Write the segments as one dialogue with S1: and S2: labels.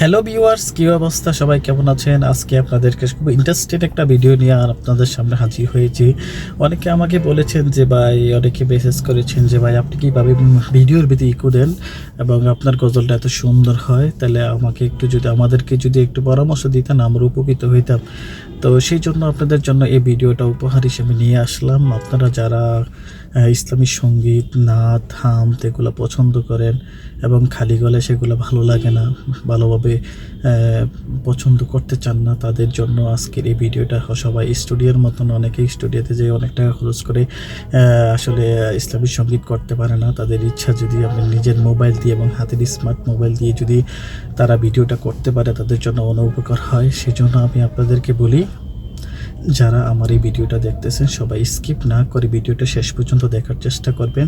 S1: Hello viewers, কি অবস্থা? সবাই কেমন আছেন? আজকে আপনাদেরকে খুব ইন্টারেস্টেড একটা ভিডিও নিয়ে আর আপনাদের সামনে হাজির হয়েছি। অনেকে আমাকে বলেছেন যে ভাই, অনেকে মেসেজ করেছেন যে ভাই আপনি কীভাবে ভিডিওর ভিতরে ইকো দেন এবং আপনার গজলটা এত সুন্দর হয়, তাহলে আমাদেরকে যদি একটু পরামর্শ দিতেন আমরা উপকৃত হইতাম। তো সেই জন্য আপনাদের জন্য এই ভিডিওটা উপহার হিসেবে নিয়ে আসলাম। আপনারা যারা ইসলামী সঙ্গীত, নাত, হামদ এগুলো পছন্দ করেন এবং খালি গলায় সেগুলো ভালো লাগে না, ভালোভাবে পছন্দ করতে চান না, তাদের জন্য আজকের এই ভিডিওটা। সবাই স্টুডিওর মতন অনেকে স্টুডিওতে যেয়ে অনেক টাকা খরচ করে আসলে ইসলামী সঙ্গীত করতে পারে না। তাদের ইচ্ছা যদি আপনি নিজের মোবাইল দিয়ে এবং হাতের স্মার্ট মোবাইল দিয়ে যদি তারা ভিডিওটা করতে পারে, তাদের জন্য উপকার হয়। সেজন্য আমি আপনাদেরকে বলি, যারা আমার এই ভিডিওটা দেখতেছেন সবাই স্কিপ না করে ভিডিওটা শেষ পর্যন্ত দেখার চেষ্টা করবেন।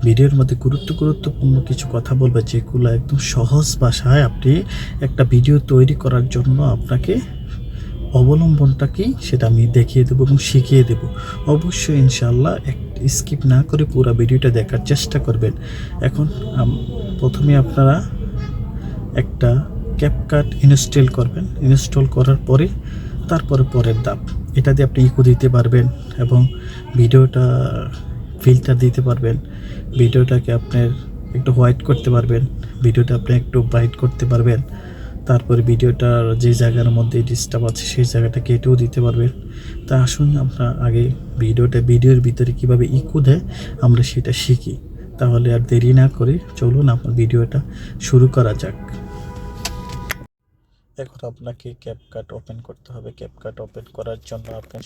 S1: ভিডিওর মধ্যে গুরুত্বপূর্ণ কিছু কথা বলবে, যেগুলো একদম সহজ ভাষায় আপনি একটা ভিডিও তৈরি করার জন্য আপনাকে অবলম্বনটা কি সেটা আমি দেখিয়ে দেবো এবং শিখিয়ে দেব। অবশ্যই ইনশাআল্লাহ স্কিপ না করে পুরো ভিডিওটা দেখার চেষ্টা করবেন। এখন প্রথমে আপনারা একটা ক্যাপকাট ইনস্টল করবেন। ইনস্টল করার পরে তারপরে পরের ধাপ, এটা দিয়ে আপনি ইকো দিতে পারবেন এবং ভিডিওটা ফিল্টার দিতে পারবেন। ভিডিওটাকে আপনার একটু হোয়াইট করতে পারবেন, ভিডিওটা আপনি একটু ব্রাইট করতে পারবেন। তারপরে ভিডিওটার যে জায়গার মধ্যে ডিস্টার্ব আছে সেই জায়গাটা কেটেও দিতে পারবেন। তা আসুন আমরা আগে ভিডিওর ভিতরে কিভাবে ইকো দেয় আমরা সেটা শিখি। তাহলে আর দেরি না করে চলুন আপনার ভিডিওটা শুরু করা যাক। এখন আপনাকে ক্যাপকাট ওপেন করতে হবে। ক্যাপকাট ওপেন করার জন্য আপনি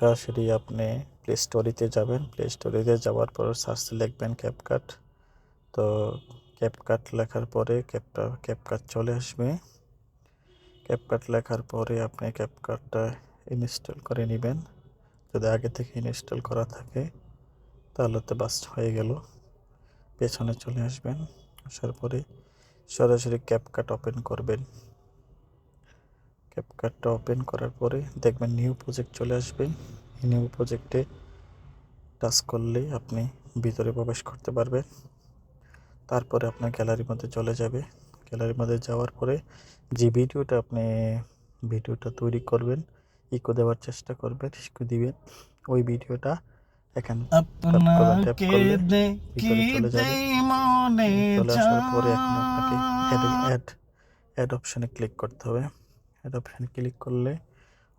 S1: সরাসরি আপনি প্লে স্টোরিতে যাবেন। প্লে স্টোরিতে যাওয়ার পর সার্চে লিখবেন ক্যাপকাট। তো ক্যাপকাট লেখার পরে ক্যাপকাট চলে আসবে। ক্যাপকাট লেখার পরে আপনি ক্যাপকাটটা ইনস্টল করে নেবেন। যদি আগে থেকে ইনস্টল করা থাকে তাহলে তো বাস হয়ে গেল। পেছনে চলে আসবেন, আসার পরে সরাসরি ক্যাপকাট ওপেন করবেন। ক্যাপকাটটা ওপেন করার পরে দেখবেন নিউ প্রজেক্ট চলে আসবে। নিউ প্রজেক্টে টাচ করলেই আপনি ভিতরে প্রবেশ করতে পারবেন। তারপরে আপনার গ্যালারির মধ্যে চলে যাবে। গ্যালারির মধ্যে যাওয়ার পরে যে ভিডিওটা তৈরি করবেন, ইকো দেওয়ার চেষ্টা করবেন, ইকো দিবেন, ওই ভিডিওটা এখানে ট্যাপ করলে ভিতরে চলে যাবে। চলে আসার পরে এখন আপনাকে অ্যাড অপশানে ক্লিক করতে হবে। অ্যাড অপশানে ক্লিক করলে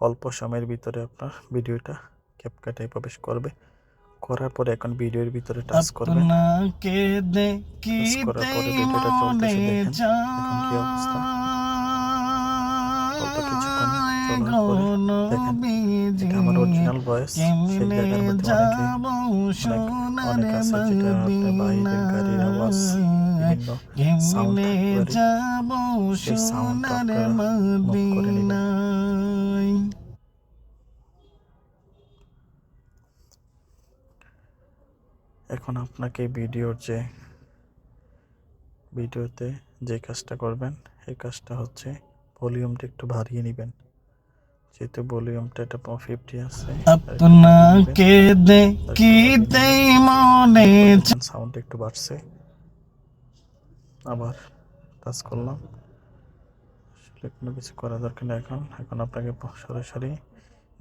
S1: অল্প সময়ের ভিতরে আপনার ভিডিওটা ক্যাপকাটে প্রবেশ করবে। করার পরে এখন ভিডিওর ভিতরে টাচ করবেন। টাচ করার পরে ভিডিওটা চলতেছে, দেখেন এখন কি অবস্থা। অল্প কিছুক্ষণ চলার পরে দেখেন এটা আমার অরিজিনাল ভয়েস। সেই জায়গার মধ্যে অনেক আছে, যেটা আপনার বাইরের গাড়ির আওয়াজ, বিভিন্ন সাউন্ড থাকতে পারে। সেই সাউন্ডটা আপনারা মুভ করে নেবেন। এখন আপনাকে ভিডিওতে যে কাজটা করবেন, এই কাজটা হচ্ছে ভলিউমটা একটু বাড়িয়ে নেবেন। যেহেতু ভলিউমটা এটা 50 আছে, আপনাকে দেখিতে মনে সাউন্ড একটু বাড়ছে। আবার টাচ করলাম, আসলে কোনো কিছু করা দরকার নেই। এখন আপনাকে সরাসরি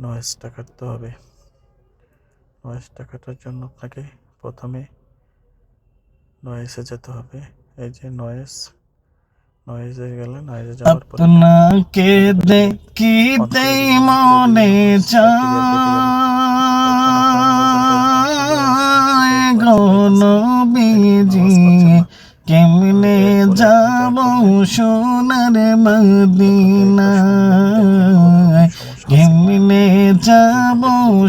S1: নয়েজটা কাটতে হবে। নয়েজটা কাটার জন্য আপনাকে প্রথমে নয়েজে যেতে হবে। এই যে নয়েজে গেলে নয়েজে যাওয়ার পরে আপনাকে দেখিতে মনে চায় গো নবীজি, কেমনে যাব সোনার মদিনায়, কেমনে যাব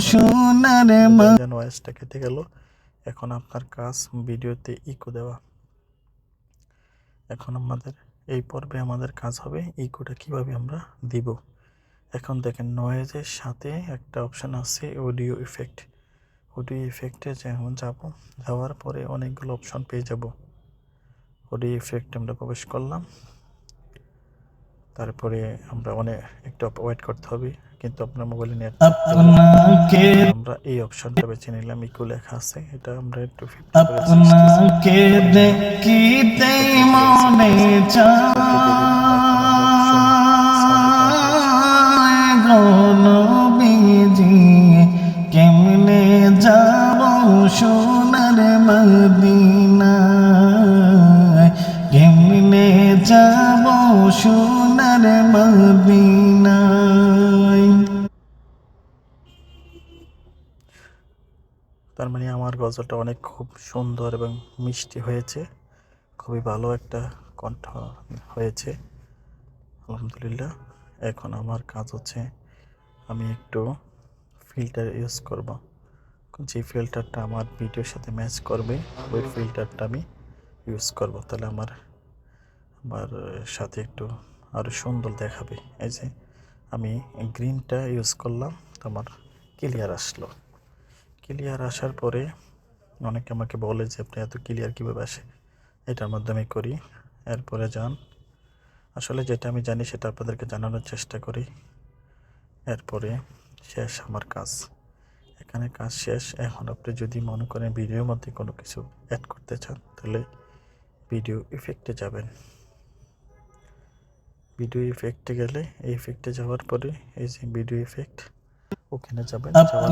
S1: সোনার মদিনায়। নয়েজটা কেটে গেল। এখন আপনার কাজ ভিডিওতে ইকো দেওয়া। এখন এই পর্বে আমাদের কাজ হবে ইকোটা কিভাবে আমরা দিব। এখন দেখেন নয়েজের সাথে একটা অপশান আছে অডিও ইফেক্ট। অডিও ইফেক্টে যেমন যাওয়ার পরে অনেকগুলো অপশন পেয়ে যাব। অডিও ইফেক্ট আমরা প্রবেশ করলাম। তারপরে আমরা একটু ওয়েট করতে হবে, কিন্তু আপনার মোবাইলে নেট
S2: আপনাকে
S1: আমরা এই অপশনটা বেছে নিলাম। ইকো লেখা আছে, এটা আমরা একটু 50 করে 60
S2: আপনাকে দেখিতে মনে চায় গো নবীজি, কেমনে যাব সোনার মদিনায়, কেমনে যাব সোনার মদিনায়।
S1: তার মানে আমার গজলটা অনেক খুব সুন্দর এবং মিষ্টি হয়েছে, খুবই ভালো একটা কণ্ঠ হয়েছে, আলহামদুলিল্লাহ। এখন আমার কাজ হচ্ছে আমি একটু ফিল্টার ইউজ করব। যে ফিল্টারটা আমার ভিডিওর সাথে ম্যাচ করবে ওই ফিল্টারটা আমি ইউজ করব, তাহলে আমার আমার সাথে একটু আরও সুন্দর দেখাবে। এই যে আমি গ্রিনটা ইউজ করলাম, তো আমার ক্লিয়ার আসলো। ক্লিয়ার আসার পরে অনেকে আমাকে বলে যে আপনি এত ক্লিয়ার কীভাবে আসে, এটার মাধ্যমে করি। এরপরে যান, আসলে যেটা আমি জানি সেটা আপনাদেরকে জানানোর চেষ্টা করি। এরপরে শেষ আমার কাজ, এখানে কাজ শেষ। এখন আপনি যদি মনে করেন ভিডিওর মধ্যে কোনো কিছু অ্যাড করতে চান, তাহলে ভিডিও ইফেক্টে যাবেন। ভিডিও ইফেক্টে গেলে এই ইফেক্টে যাওয়ার পরে এই যে ভিডিও ইফেক্ট, ওখানে যাবেন। যাওয়ার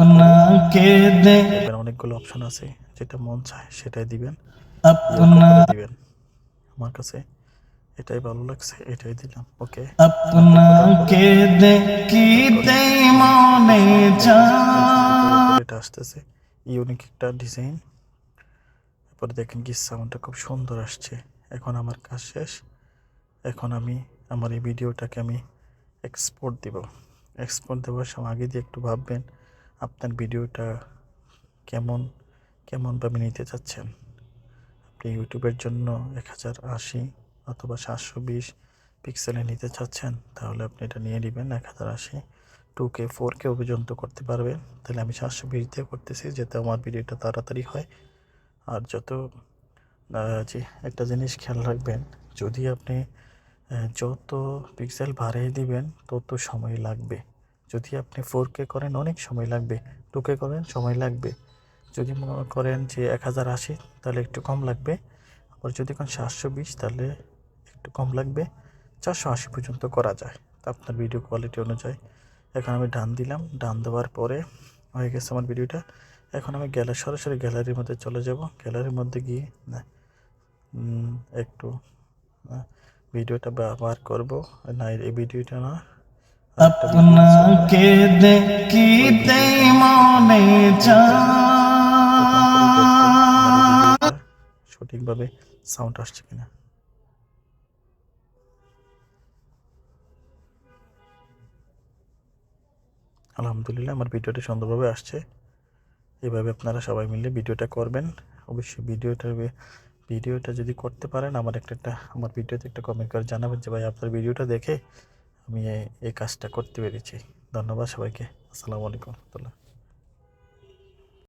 S1: পরে অনেকগুলো অপশন আছে, যেটা মন চায় সেটাই দিবেন, দিবেন। আমার কাছে এটাই ভালো লাগছে, এটাই দিলাম। ওকে,
S2: আপনাকে দেখিতে মনে চায়।
S1: এটা আসতেছে ইউনিক একটা ডিজাইন। তারপরে দেখেন কি সাউন্ডটা খুব সুন্দর আসছে। এখন আমার কাজ শেষ। এখন আমি আমার এই ভিডিওটাকে আমি এক্সপোর্ট দিব। এক্সপোর্ট দেওয়ার সময় আগে দিয়ে একটু ভাববেন আপনার ভিডিওটা কেমনভাবে নিতে চাচ্ছেন। আপনি ইউটিউবের জন্য 1080 অথবা 720 পিক্সেলে নিতে চাচ্ছেন, তাহলে আপনি এটা নিয়ে নেবেন 1080। 2K 4K পর্যন্ত করতে পারবেন। তাহলে আমি 720 দিয়ে করতেছি, যাতে আমার ভিডিওটা তাড়াতাড়ি হয়। আর যে একটা জিনিস খেয়াল রাখবেন, যদি আপনি যত পিক্সেল বাড়িয়ে দিবেন তত সময় লাগবে। যদি আপনি 4K করেন অনেক সময় লাগবে, 2K করেন সময় লাগবে। যদি মনে করেন যে 1080 তাহলে একটু কম লাগবে। আবার যদি কোন 720 তাহলে একটু কম লাগবে। 480 পর্যন্ত করা যায়, তা আপনার ভিডিও কোয়ালিটি অনুযায়ী। এখন আমি ডান দিলাম, ডান দেওয়ার পরে হয়ে গেছে আমার ভিডিওটা। এখন আমি সরাসরি গ্যালারির মধ্যে চলে যাব। গ্যালারির মধ্যে গিয়ে একটু ভিডিওটা ব্যবহার করব না, এই ভিডিওটা না,
S2: আপনাকে দেখিতে মনে চায়।
S1: সঠিকভাবে সাউন্ড আসছে কিনা। আলহামদুলিল্লাহ, আমার ভিডিওটা সুন্দরভাবে আসছে। এভাবে আপনারা সবাই মিলে ভিডিওটা করবেন। অবশ্যই ভিডিওটা যদি করতে পারেন আমার ভিডিওতে একটা কমেন্ট করে জানাবেন যে ভাই আপনার ভিডিওটা দেখে আমি এই কাজটা করতে পেরেছি। ধন্যবাদ সবাইকে। আসসালামু আলাইকুম রহমতুল্লাহ।